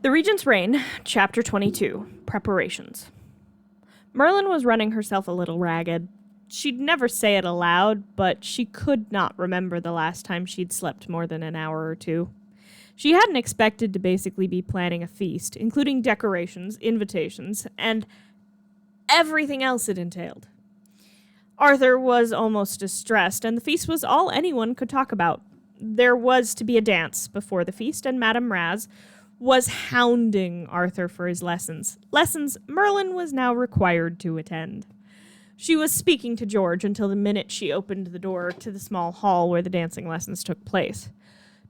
The Regent's Reign, Chapter 22, Preparations. Merlin was running herself a little ragged. She'd never say it aloud, but she could not remember the last time she'd slept more than an hour or two. She hadn't expected to basically be planning a feast, including decorations, invitations, and everything else it entailed. Arthur was almost distressed, and the feast was all anyone could talk about. There was to be a dance before the feast, and Madame Raz was hounding Arthur for his lessons Merlin was now required to attend. She was speaking to George until the minute she opened the door to the small hall where the dancing lessons took place.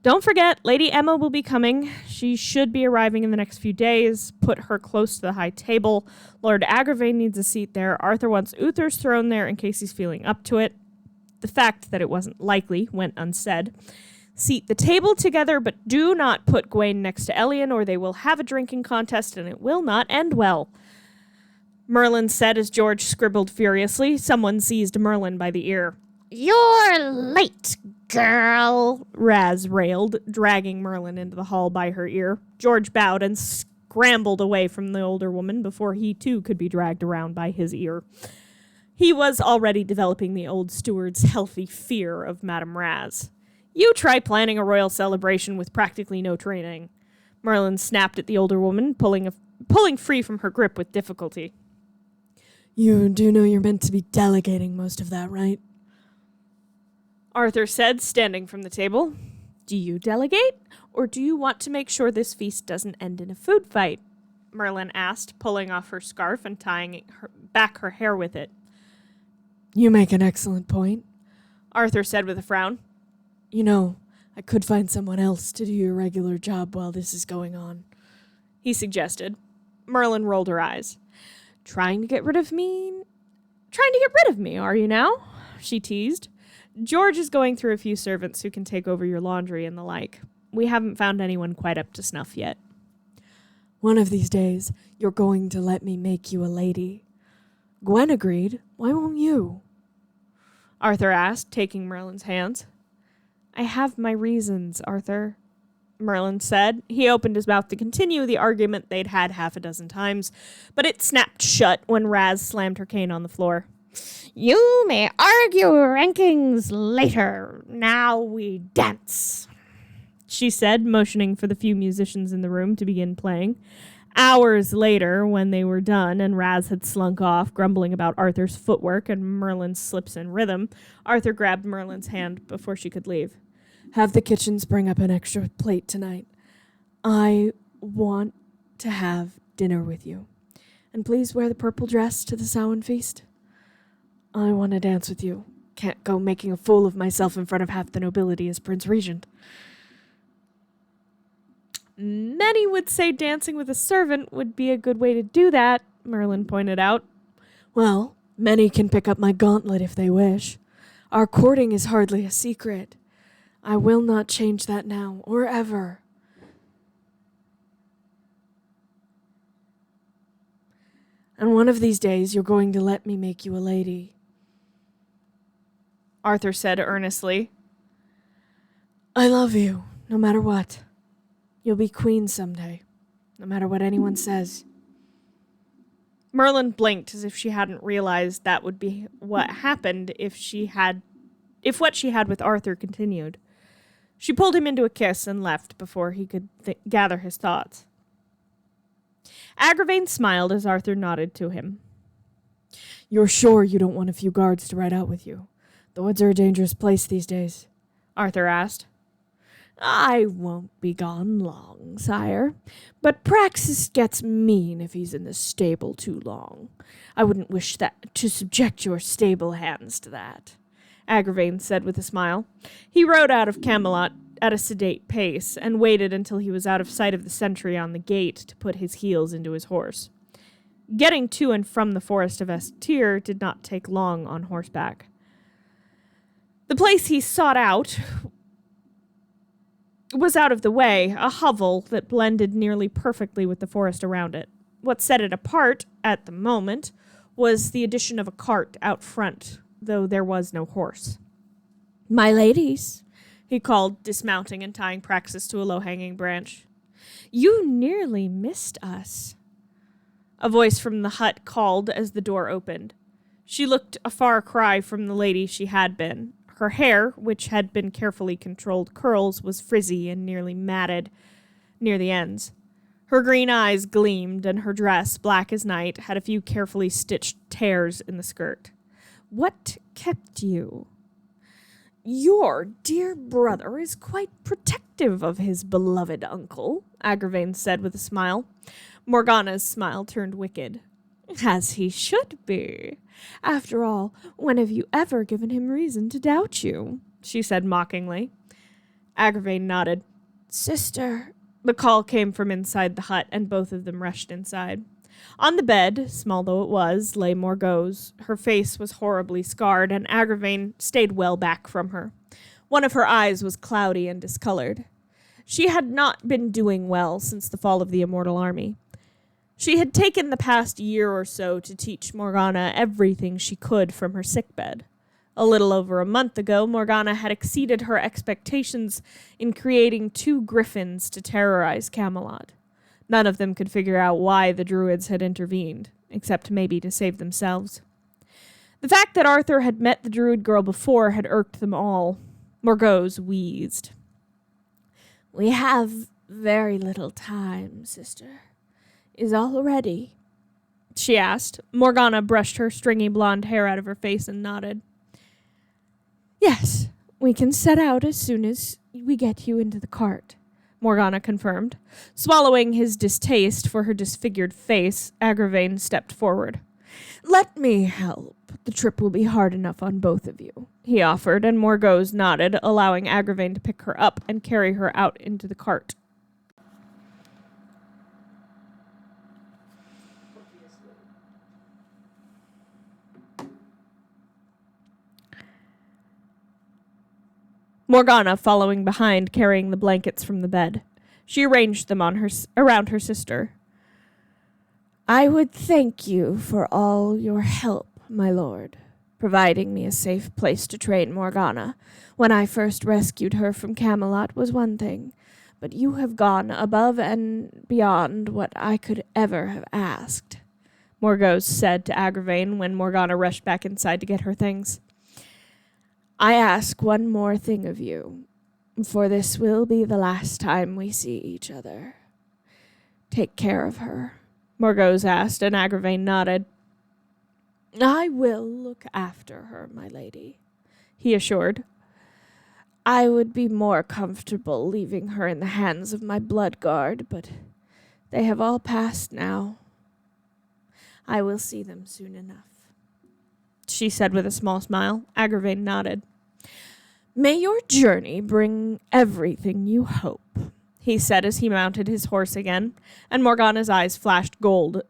Don't forget, Lady Emma will be coming. She should be arriving in the next few days. Put her close to the high table. Lord Agravaine needs a seat there. Arthur wants Uther's throne there in case he's feeling up to it. The fact that it wasn't likely went unsaid. Seat the table together, but do not put Gawain next to Elian, or they will have a drinking contest, and it will not end well. Merlin said as George scribbled furiously. Someone seized Merlin by the ear. "You're late, girl," Raz railed, dragging Merlin into the hall by her ear. George bowed and scrambled away from the older woman before he too could be dragged around by his ear. He was already developing the old steward's healthy fear of Madame Raz. You try planning a royal celebration with practically no training. Merlin snapped at the older woman, pulling free from her grip with difficulty. You do know you're meant to be delegating most of that, right? Arthur said, standing from the table. Do you delegate, or do you want to make sure this feast doesn't end in a food fight? Merlin asked, pulling off her scarf and tying back her hair with it. You make an excellent point, Arthur said with a frown. You know, I could find someone else to do your regular job while this is going on, he suggested. Merlin rolled her eyes. Trying to get rid of me, are you now? She teased. George is going through a few servants who can take over your laundry and the like. We haven't found anyone quite up to snuff yet. One of these days, you're going to let me make you a lady. Gwen agreed. Why won't you? Arthur asked, taking Merlin's hands. I have my reasons, Arthur, Merlin said. He opened his mouth to continue the argument they'd had half a dozen times, but it snapped shut when Raz slammed her cane on the floor. "You may argue rankings later. Now we dance," she said, motioning for the few musicians in the room to begin playing. Hours later, when they were done and Raz had slunk off, grumbling about Arthur's footwork and Merlin's slips in rhythm, Arthur grabbed Merlin's hand before she could leave. Have the kitchens bring up an extra plate tonight. I want to have dinner with you. And please wear the purple dress to the Samhain feast. I want to dance with you. Can't go making a fool of myself in front of half the nobility as Prince Regent. Many would say dancing with a servant would be a good way to do that, Merlin pointed out. Well, many can pick up my gauntlet if they wish. Our courting is hardly a secret. I will not change that now or ever. And one of these days you're going to let me make you a lady, Arthur said earnestly. I love you, no matter what. You'll be queen someday, no matter what anyone says. Merlin blinked as if she hadn't realized that would be what happened if what she had with Arthur continued. She pulled him into a kiss and left before he could gather his thoughts. Agravaine smiled as Arthur nodded to him. You're sure you don't want a few guards to ride out with you? The woods are a dangerous place these days, Arthur asked. I won't be gone long, sire, but Praxis gets mean if he's in the stable too long. I wouldn't wish to subject your stable hands to that, Agravaine said with a smile. He rode out of Camelot at a sedate pace and waited until he was out of sight of the sentry on the gate to put his heels into his horse. Getting to and from the forest of Estir did not take long on horseback. The place he sought out was out of the way, a hovel that blended nearly perfectly with the forest around it. What set it apart, at the moment, was the addition of a cart out front, though there was no horse. My ladies, he called, dismounting and tying Praxis to a low-hanging branch. You nearly missed us." A voice from the hut called as the door opened. She looked a far cry from the lady she had been. Her hair, which had been carefully controlled curls, was frizzy and nearly matted near the ends. Her green eyes gleamed, and her dress, black as night, had a few carefully stitched tears in the skirt. "What kept you?" "Your dear brother is quite protective of his beloved uncle," Agravaine said with a smile. Morgana's smile turned wicked. "As he should be. After all, when have you ever given him reason to doubt you?" she said mockingly. Agravaine nodded. "Sister." The call came from inside the hut, and both of them rushed inside. On the bed, small though it was, lay Morgause. Her face was horribly scarred, and Agravaine stayed well back from her. One of her eyes was cloudy and discolored. She had not been doing well since the fall of the Immortal Army. She had taken the past year or so to teach Morgana everything she could from her sickbed. A little over a month ago, Morgana had exceeded her expectations in creating 2 griffins to terrorize Camelot. None of them could figure out why the druids had intervened, except maybe to save themselves. The fact that Arthur had met the druid girl before had irked them all. Morgause wheezed. "We have very little time, sister. Is all ready?" she asked. Morgana brushed her stringy blonde hair out of her face and nodded. "Yes, we can set out as soon as we get you into the cart," Morgana confirmed. Swallowing his distaste for her disfigured face, Agravaine stepped forward. "Let me help. The trip will be hard enough on both of you," he offered, and Morgause nodded, allowing Agravaine to pick her up and carry her out into the cart. Morgana following behind, carrying the blankets from the bed. She arranged them around her sister. "I would thank you for all your help, my lord. Providing me a safe place to train Morgana when I first rescued her from Camelot was one thing, but you have gone above and beyond what I could ever have asked," Morgause said to Agravaine when Morgana rushed back inside to get her things. "I ask one more thing of you, for this will be the last time we see each other. Take care of her," Morgause asked, and Agravaine nodded. "I will look after her, my lady," he assured. "I would be more comfortable leaving her in the hands of my blood guard, but they have all passed now. I will see them soon enough," she said with a small smile. Agravaine nodded. "May your journey bring everything you hope," he said as he mounted his horse again, and Morgana's eyes flashed gold,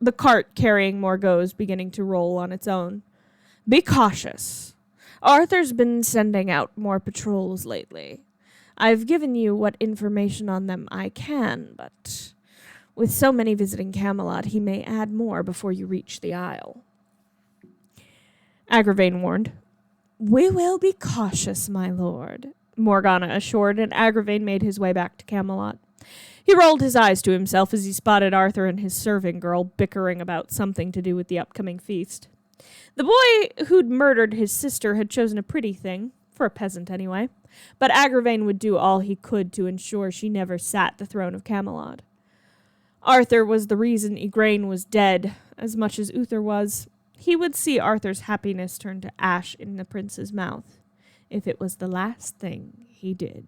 the cart carrying Morgause beginning to roll on its own. "Be cautious. Arthur's been sending out more patrols lately. I've given you what information on them I can, but with so many visiting Camelot, he may add more before you reach the Isle." Agravaine warned. "We will be cautious, my lord," Morgana assured, and Agravaine made his way back to Camelot. He rolled his eyes to himself as he spotted Arthur and his serving girl bickering about something to do with the upcoming feast. The boy who'd murdered his sister had chosen a pretty thing, for a peasant anyway, but Agravaine would do all he could to ensure she never sat the throne of Camelot. Arthur was the reason Agravaine was dead, as much as Uther was. He would see Arthur's happiness turn to ash in the prince's mouth, if it was the last thing he did.